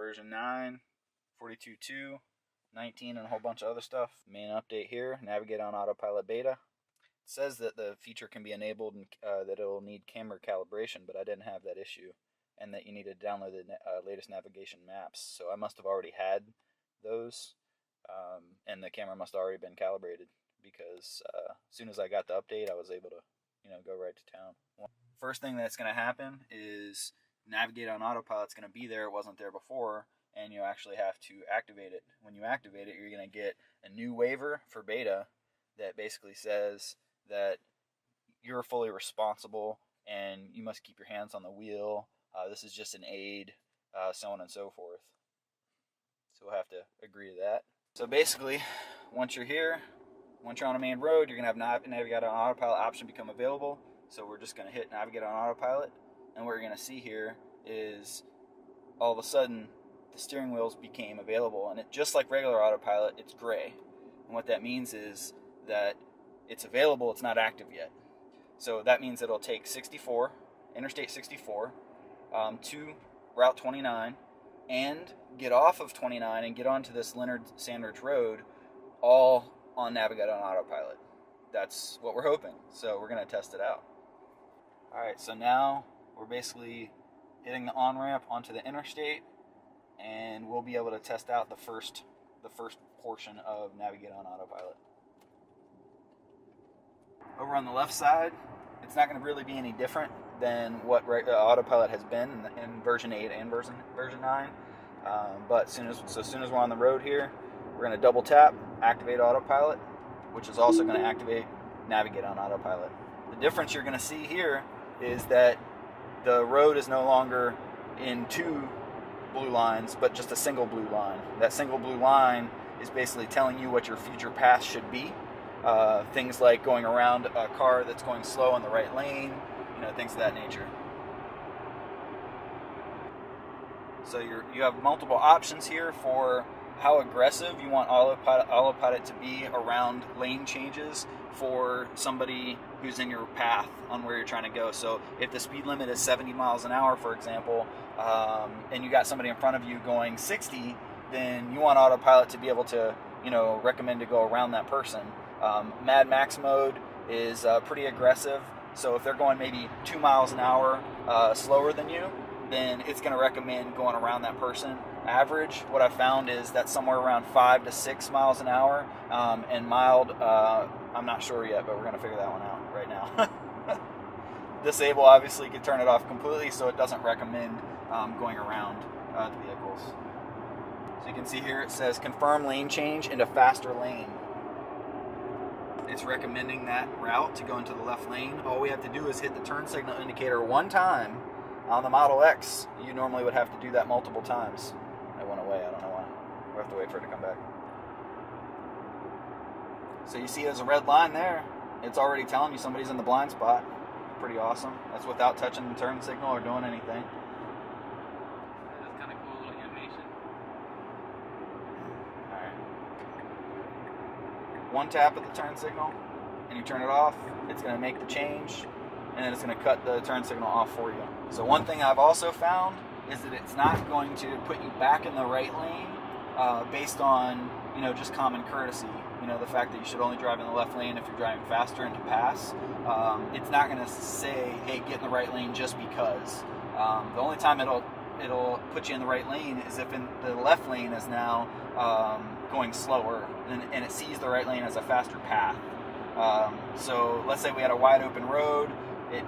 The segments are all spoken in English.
version 9, 42.2, 19, and a whole bunch of other stuff. Main update here, navigate on Autopilot beta. It says that the feature can be enabled and that it'll need camera calibration, but I didn't have that issue, and that you need to download the latest navigation maps. So I must have already had those, and the camera must have already been calibrated, because as soon as I got the update, I was able to go right to town. First thing that's going to happen is navigate on Autopilot's going to be there. It wasn't there before, and you actually have to activate it. When you activate it, you're going to get a new waiver for beta that basically says that you're fully responsible and you must keep your hands on the wheel. This is just an aid, so on and so forth. So we'll have to agree to that. So basically, once you're here, once you're on a main road, you're going to have navigate on Autopilot option become available. So we're just going to hit navigate on Autopilot, and what you're going to see here is all of a sudden the steering wheels became available, and just like regular Autopilot, it's gray. And what that means is that it's available, it's not active yet. So that means it'll take 64, Interstate 64, to Route 29, and get off of 29 and get onto this Leonard Sandridge Road, all on navigate on Autopilot. That's what we're hoping. So we're going to test it out. Alright, so now we're basically hitting the on-ramp onto the interstate, and we'll be able to test out the first portion of navigate on Autopilot. Over on the left side, it's not going to really be any different than what Autopilot has been in version 8 and version 9. But as soon as we're on the road here, we're going to double tap, activate Autopilot, which is also going to activate navigate on Autopilot. The difference you're going to see here is that the road is no longer in two blue lines, but just a single blue line. That single blue line is basically telling you what your future path should be. Things like going around a car that's going slow in the right lane, things of that nature. So you have multiple options here for how aggressive you want Autopilot to be around lane changes for somebody who's in your path on where you're trying to go. So if the speed limit is 70 miles an hour, for example, and you got somebody in front of you going 60, then you want Autopilot to be able to, recommend to go around that person. Mad Max mode is pretty aggressive. So if they're going maybe 2 miles an hour slower than you, then it's going to recommend going around that person. Average, what I found is that's somewhere around 5 to 6 miles an hour, and mild, I'm not sure yet, but we're going to figure that one out right now. Disable, obviously, you can turn it off completely, so it doesn't recommend going around the vehicles. So you can see here it says confirm lane change into faster lane. It's recommending that route to go into the left lane. All we have to do is hit the turn signal indicator one time. On the Model X, you normally would have to do that multiple times. It went away, I don't know why. We'll have to wait for it to come back. So you see there's a red line there. It's already telling you somebody's in the blind spot. Pretty awesome. That's without touching the turn signal or doing anything. That's kind of cool little animation. Alright. One tap of the turn signal, and you turn it off. It's going to make the change, and then it's going to cut the turn signal off for you. So one thing I've also found is that it's not going to put you back in the right lane based on, just common courtesy. The fact that you should only drive in the left lane if you're driving faster and to pass. It's not going to say, hey, get in the right lane just because. The only time it'll put you in the right lane is if in the left lane is now going slower, and it sees the right lane as a faster path. So let's say we had a wide open road. It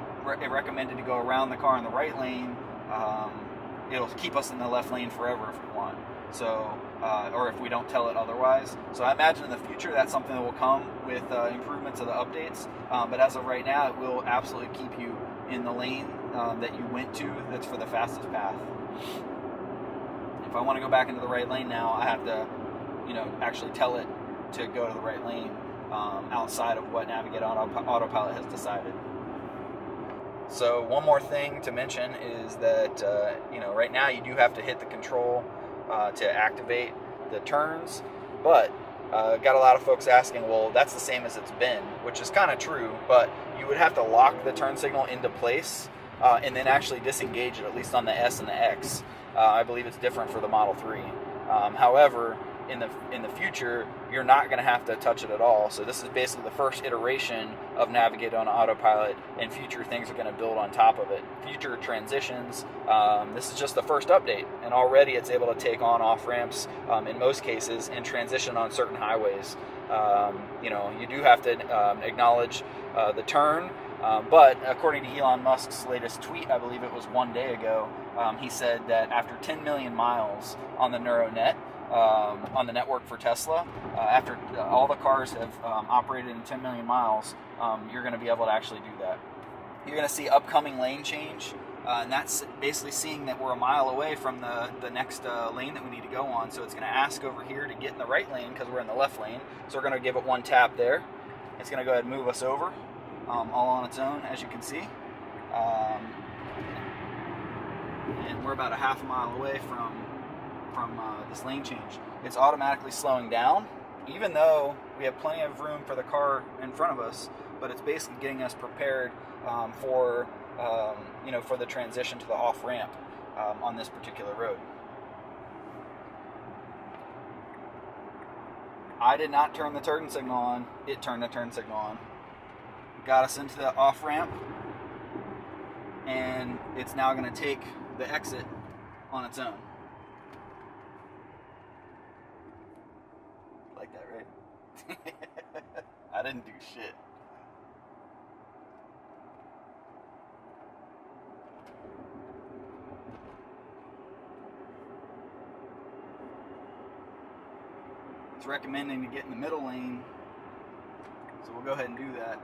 recommended to go around the car in the right lane. It'll keep us in the left lane forever if we want. So, or if we don't tell it otherwise. So I imagine in the future that's something that will come with improvements of the updates. But as of right now, it will absolutely keep you in the lane that you went to that's for the fastest path. If I want to go back into the right lane now, I have to, actually tell it to go to the right lane outside of what Navigate on Autopilot has decided. So one more thing to mention is that, right now you do have to hit the control to activate the turns, but got a lot of folks asking, well, that's the same as it's been, which is kind of true, but you would have to lock the turn signal into place and then actually disengage it, at least on the S and the X. I believe it's different for the Model 3. However, in the future, you're not going to have to touch it at all. So this is basically the first iteration of Navigate on Autopilot, and future things are going to build on top of it. Future transitions, this is just the first update, and already it's able to take on off-ramps in most cases and transition on certain highways. You do have to acknowledge the turn, but according to Elon Musk's latest tweet, I believe it was 1 day ago, he said that after 10 million miles on the neural net, on the network for Tesla, after all the cars have operated in 10 million miles, you're going to be able to actually do that. You're going to see upcoming lane change, and that's basically seeing that we're a mile away from the next lane that we need to go on. So it's going to ask over here to get in the right lane because we're in the left lane. So we're going to give it one tap there. It's going to go ahead and move us over, all on its own, as you can see. And we're about a half a mile away from this lane change. It's automatically slowing down, even though we have plenty of room for the car in front of us, but it's basically getting us prepared for the transition to the off-ramp on this particular road. I did not turn the turn signal on, it turned the turn signal on. Got us into the off-ramp, and it's now going to take the exit on its own. Like that, right? I didn't do shit. It's recommending to get in the middle lane, so we'll go ahead and do that.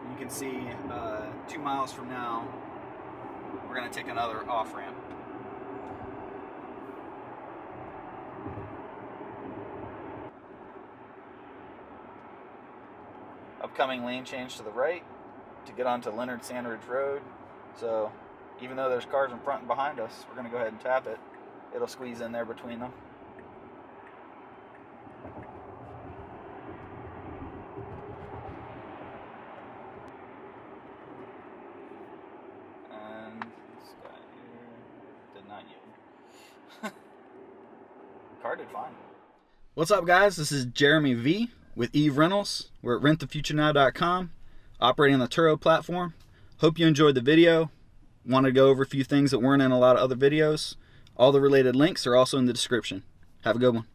You can see 2 miles from now, we're going to take another off-ramp. Upcoming lane change to the right to get onto Leonard Sandridge Road. So even though there's cars in front and behind us, we're going to go ahead and tap it. It'll squeeze in there between them. And this guy here did not yield. Car did fine. What's up, guys? This is Jeremy V with E.V.E. Rentals. We're at rentthefuturenow.com, operating on the Turo platform. Hope you enjoyed the video. Wanted to go over a few things that weren't in a lot of other videos. All the related links are also in the description. Have a good one.